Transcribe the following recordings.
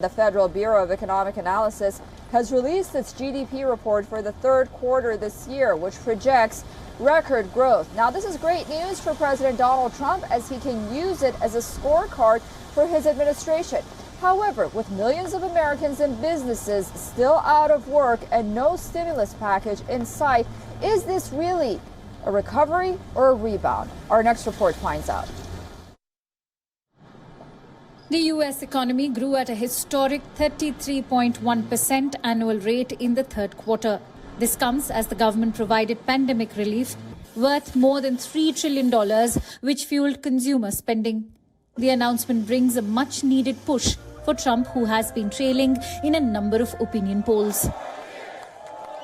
The Federal Bureau of Economic Analysis has released its GDP report for the third quarter this year, which projects record growth. Now, this is great news for President Donald Trump as he can use it as a scorecard for his administration. However, with millions of Americans and businesses still out of work and no stimulus package in sight, is this really a recovery or a rebound? Our next report finds out. The U.S. economy grew at a historic 33.1% annual rate in the third quarter. This comes as the government provided pandemic relief worth more than $3 trillion, which fueled consumer spending. The announcement brings a much-needed push for Trump, who has been trailing in a number of opinion polls.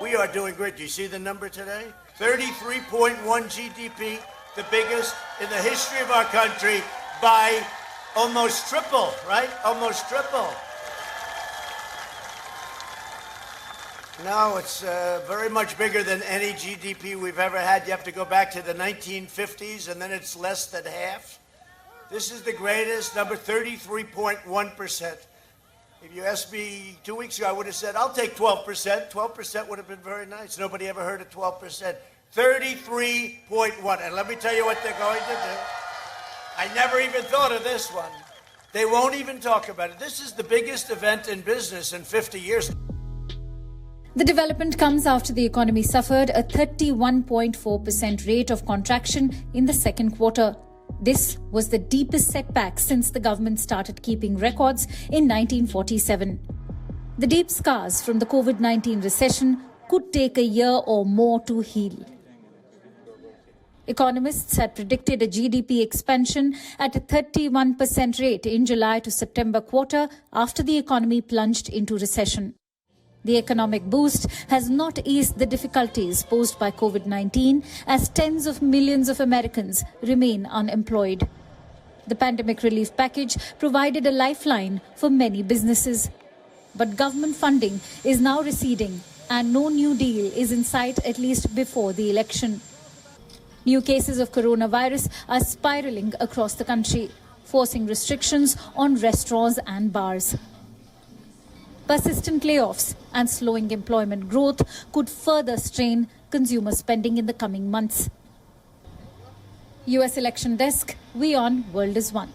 We are doing great. Do you see the number today? 33.1 GDP, the biggest in the history of our country by almost triple, right? Almost triple. No, it's very much bigger than any GDP we've ever had. You have to go back to the 1950s, and then it's less than half. This is the greatest number, 33.1%. If you asked me 2 weeks ago, I would have said, I'll take 12%. 12% would have been very nice. Nobody ever heard of 12%. 33.1. And let me tell you what they're going to do. I never even thought of this one. They won't even talk about it. This is the biggest event in business in 50 years. The development comes after the economy suffered a 31.4% rate of contraction in the second quarter. This was the deepest setback since the government started keeping records in 1947. The deep scars from the COVID-19 recession could take a year or more to heal. Economists had predicted a GDP expansion at a 31% rate in July to September quarter after the economy plunged into recession. The economic boost has not eased the difficulties posed by COVID-19 as tens of millions of Americans remain unemployed. The pandemic relief package provided a lifeline for many businesses. But government funding is now receding and no new deal is in sight at least before the election. New cases of coronavirus are spiraling across the country, forcing restrictions on restaurants and bars. Persistent layoffs and slowing employment growth could further strain consumer spending in the coming months. U.S. Election Desk, WION World is One.